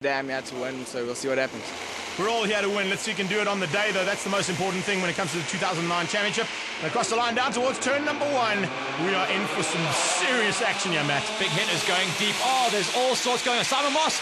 Damn, you had to win, so we'll see what happens. We're all here to win. Let's see if you can do it on the day, though. That's the most important thing when it comes to the 2009 championship. And across the line down towards turn number 1. We are in for some serious action here, Matt. Big hitters going deep. Oh, there's all sorts going on. Simon Moss,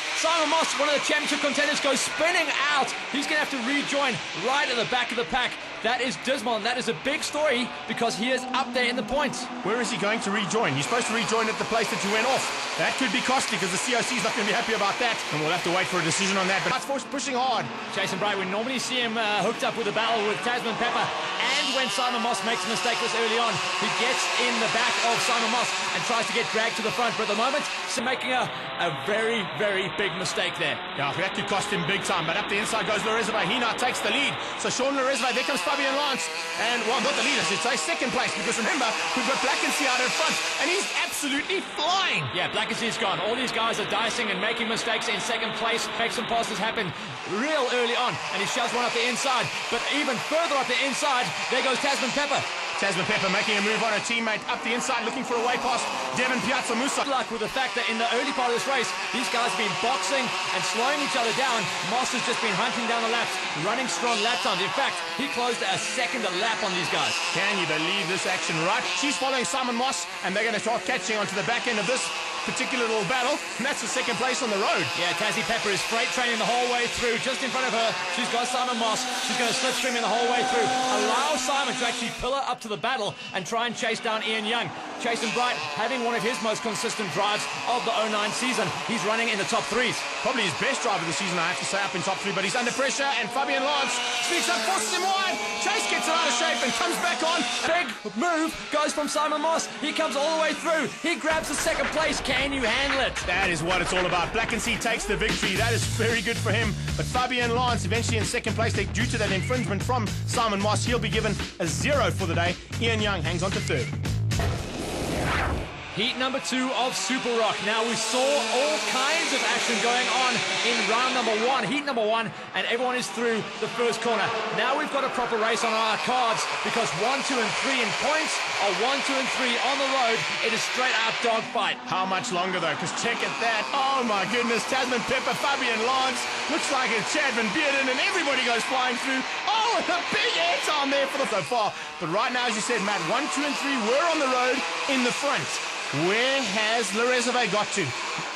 one of the championship contenders, goes spinning out. He's going to have to rejoin right at the back of the pack. That is dismal, and that is a big story because he is up there in the points. Where is he going to rejoin? He's supposed to rejoin at the place that you went off. That could be costly because the COC is not going to be happy about that, and we'll have to wait for a decision on that. But that's pushing hard. Jason Bright, we normally see him hooked up with a battle with Tasman Pepper, and when Simon Moss makes a mistake this early on, he gets in the back of Simon Moss and tries to get dragged to the front. But at the moment, he's making a very, very big mistake there. Yeah, that could cost him big time. But up the inside goes Lorezova. He now takes the lead. So Sean Lorezova, there comes Fabienne Lanz. And, well, not the lead, I should say, second place. Because remember, we've got Blackensee out in front. And he's absolutely flying. Yeah, Blackensee's gone. All these guys are dicing and making mistakes in second place. Make some passes happen real early on. And he shoves one up the inside. But even further up the inside, there goes Tasman Pepper. Tasman Pepper making a move on a teammate up the inside, looking for a way past Devin Piazza Musa. Luck with the fact that in the early part of this race, these guys have been boxing and slowing each other down. Moss has just been hunting down the laps, running strong lap times. In fact, he closed a second a lap on these guys. Can you believe this action, right? She's following Simon Moss, and they're going to start catching onto the back end of this particular little battle, and that's the second place on the road. Yeah, Tassie Pepper is freight training the whole way through. Just in front of her, she's got Simon Moss. She's going to slipstream in the whole way through. Allow Simon to actually pull her up to the battle and try and chase down Ian Young. Jason Bright having one of his most consistent drives of the 09 season. He's running in the top 3s. Probably his best drive of the season, I have to say, up in top 3, but he's under pressure, and Fabienne Lanz speaks up, forces him wide. Chase gets it out of shape and comes back on. Big move goes from Simon Moss. He comes all the way through. He grabs the second place. Can you handle it? That is what it's all about. Blackensee takes the victory. That is very good for him. But Fabienne Lanz eventually in second place. Due to that infringement from Simon Moss, he'll be given a 0 for the day. Ian Young hangs on to 3rd. Heat number 2 of Super Rok. Now we saw all kinds of action going on in round number 1, heat number 1, and everyone is through the first corner. Now we've got a proper race on our cards because 1, 2, and 3 in points or 1, 2, and 3 on the road. It is straight out dogfight. How much longer though? Because check at that. Oh my goodness, Tasman Pepper, Fabienne Lanz. Looks like it's Chad Van Beerden and everybody goes flying through. Oh, and a big airtime there for the so far. But right now, as you said, Matt, 1, 2, and 3 were on the road in the front. Where has Lorezova got to?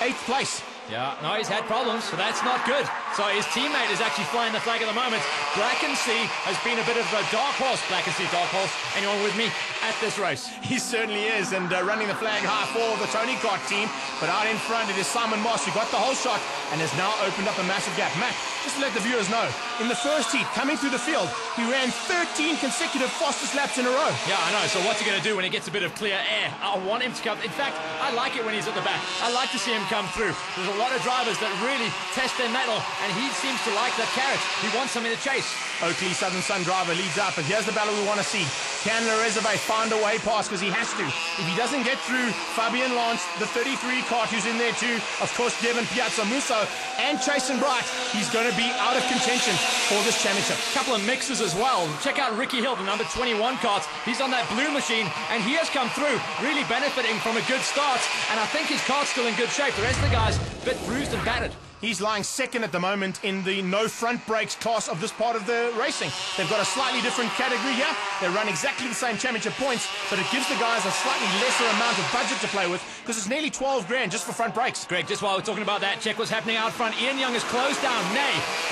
8th place. Yeah, no, he's had problems, so that's not good. So his teammate is actually flying the flag at the moment. Blackensee has been a bit of a dark horse. Blackensee, dark horse. Anyone with me at this race? He certainly is, and running the flag high for the Tony Kart team. But out in front, it is Simon Moss who got the whole shot and has now opened up a massive gap. Matt, just to let the viewers know, in the first heat, coming through the field, he ran 13 consecutive fastest laps in a row. Yeah, I know. So what's he going to do when he gets a bit of clear air? I want him to come. In fact, I like it when he's at the back. I like to see him come through. There's a lot of drivers that really test their mettle, and he seems to like that carrot. He wants something to chase. Oakley Southern Sun driver leads up, but here's the battle we want to see. Can Lorezova find a way past? Because he has to. If he doesn't get through Fabienne Lanz, the 33 Kart who's in there too, of course Devin Piazza Musa and Jason Bright, he's going to be out of contention for this championship. A couple of mixes as well. Check out Ricky Hill, the number 21 Karts. He's on that blue machine, and he has come through, really benefiting from a good start, and I think his kart's still in good shape. The rest of the guys, a bit bruised and battered. He's lying second at the moment in the no front brakes class of this part of the racing. They've got a slightly different category here. They run exactly the same championship points, but it gives the guys a slightly lesser amount of budget to play with because it's nearly 12 grand just for front brakes. Greg, just while we're talking about that, check what's happening out front. Ian Young has closed down,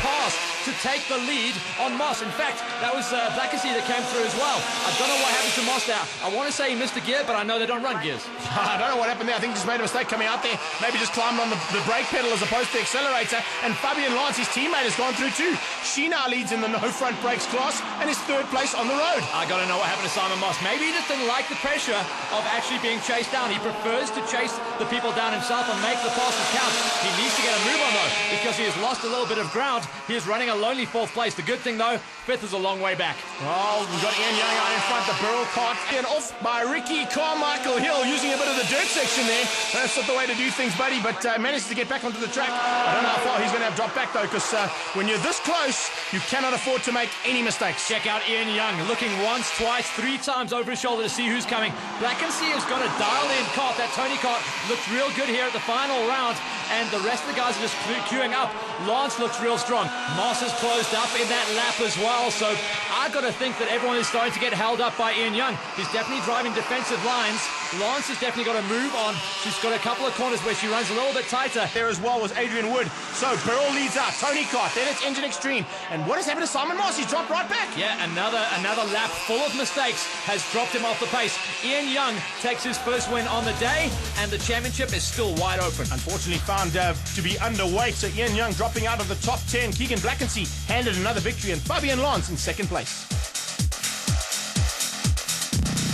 passed to take the lead on Moss. In fact, that was Blackensee that came through as well. I don't know what happened to Moss there. I want to say he missed a gear, but I know they don't run gears. I don't know what happened there. I think he just made a mistake coming out there. Maybe just climbed on the brake pedal as opposed to the accelerator. And Fabienne Lanz, his teammate, has gone through too. She now leads in the no front brakes class and is 3rd place on the road. I got to know what happened to Simon Moss. Maybe he just didn't like the pressure of actually being chased down. He prefers to chase the people down himself and make the passes count. He needs to get a move on though, because he has lost a little bit of ground. He is running a lonely 4th place. The good thing though, 5th is a long way back. Oh, we've got Ian Young out in front. The barrel cart and off by Ricky Carmichael Hill, using a bit of the dirt section there. That's not the way to do things, buddy, but manages to get back onto the track. I don't know how far he's going to have drop back though, because when you're this close, you cannot afford to make any mistakes. Check out Ian Young, looking once, twice, 3 times over his shoulder to see who's coming. Black and Sea has got a dialed-in cart. That Tony cart looked real good here at the final round, and the rest of the guys are just queuing up. Lance looks real strong. Moss has closed up in that lap as well, so I've got to think that everyone is starting to get held up by Ian Young. He's definitely driving defensive lines. Lance has definitely got to move on. She's got a couple of corners where she runs a little bit tighter. There as well was Adrian Wood. So Beryl leads out, Tony Cart, then it's Engine Extreme. And what has happened to Simon Moss? He's dropped right back. Yeah, another lap full of mistakes has dropped him off the pace. Ian Young takes his first win on the day, and the championship is still wide open. Unfortunately found to be underweight, so Ian Young dropping out of the top 10. Keegan Blackensee handed another victory, and Fabienne Lanz in second place.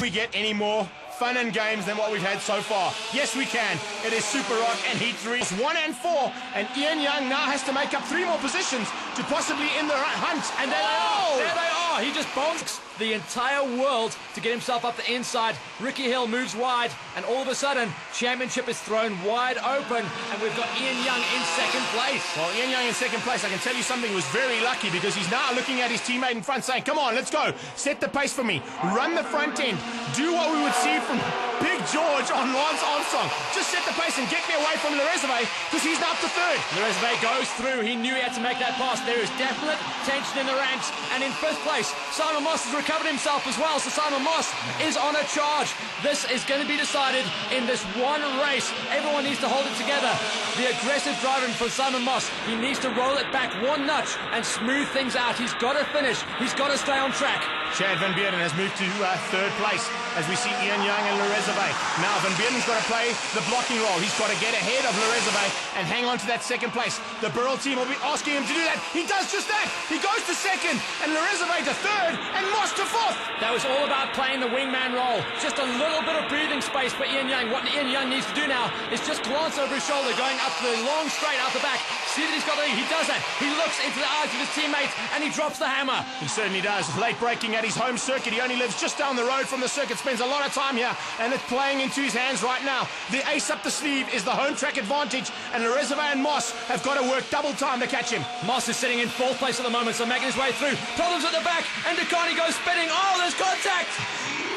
We get any more fun and games than what we've had so far? Yes, we can. It is Super Rok and Heat 3. It's 1 and 4, and Ian Young now has to make up 3 more positions to possibly in the hunt. And there they are. There they are. He just bonks the entire world to get himself up the inside. Ricky Hill moves wide, and all of a sudden, championship is thrown wide open, and we've got Ian Young in second place. Well, Ian Young in second place, I can tell you something, was very lucky, because he's now looking at his teammate in front saying, come on, let's go. Set the pace for me. Run the front end. Do what we would see from Big George on Lance Armstrong. Just set the pace and get me away from Lerezave, because he's now up to third. Lerezave goes through. He knew he had to make that pass. There is definite tension in the ranks. And in first place, Simon Moss has recovered himself as well. So Simon Moss is on a charge. This is going to be decided in this one race. Everyone needs to hold it together. The aggressive driving from Simon Moss. He needs to roll it back one notch and smooth things out. He's got to finish. He's got to stay on track. Chad Van Beerden has moved to third place as we see Ian Young and Lerezave. Now Van Beerden's got to play the blocking role. He's got to get ahead of Lerezave and hang on to that second place. The Burrell team will be asking him to do that. He does just that. He goes to second, and Lerezave to third, and Moss to fourth. That was all about playing the wingman role. Just a little bit of breathing space for Ian Young. What Ian Young needs to do now is just glance over his shoulder, going up the long straight out the back. See that he's got the lead. He does that. He looks into the eyes of his teammates, and he drops the hammer. He certainly does. Late braking at his home circuit. He only lives just down the road from the circuit, spends a lot of time here, and it's playing into his hands right now. The ace up the sleeve is the home track advantage, and Lerezave and Moss have got to work double time to catch him. Moss is sitting in fourth place at the moment, so making his way through. Problems at the back, and Ducati goes spinning. Oh, there's contact!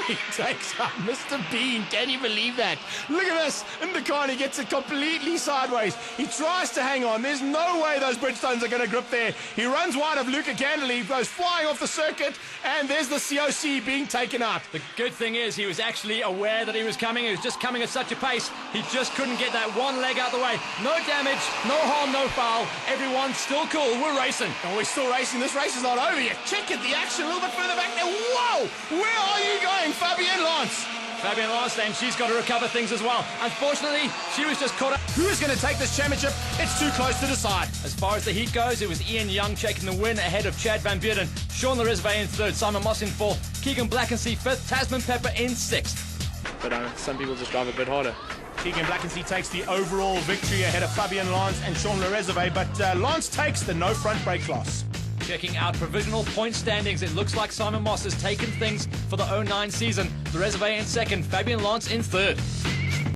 He takes out Mr. Bean. Can you believe that? Look at this. And Ducati gets it completely sideways. He tries to hang on. There's no way those Bridgestones are going to grip there. He runs wide of Luca Candeli, goes flying off the circuit, and there's the COC being taken out. The good thing is he was actually aware that he was coming. He was just coming at such a pace. He just couldn't get that one leg out the way. No damage, no harm, no foul. Everyone's still cool. We're racing. And we're still racing. This race is not over yet. Check it, the action a little bit further back there. Whoa! Where are you going, Fabienne Lanz? Fabienne Lanz, then she's got to recover things as well. Unfortunately, she was just caught up. Who is going to take this championship? It's too close to decide. As far as the heat goes, it was Ian Young taking the win ahead of Chad Van Beerden, Sean Lerezave in third, Simon Moss in fourth, Keegan Blackensee fifth, Tasman Pepper in sixth. But some people just drive a bit harder. Keegan Blackensee takes the overall victory ahead of Fabienne Lanz and Sean Lerezave, but Lanz takes the no front brake class. Checking out provisional point standings, it looks like Simon Moss has taken things for the 09 season. Lerezave in second, Fabienne Lanz in third.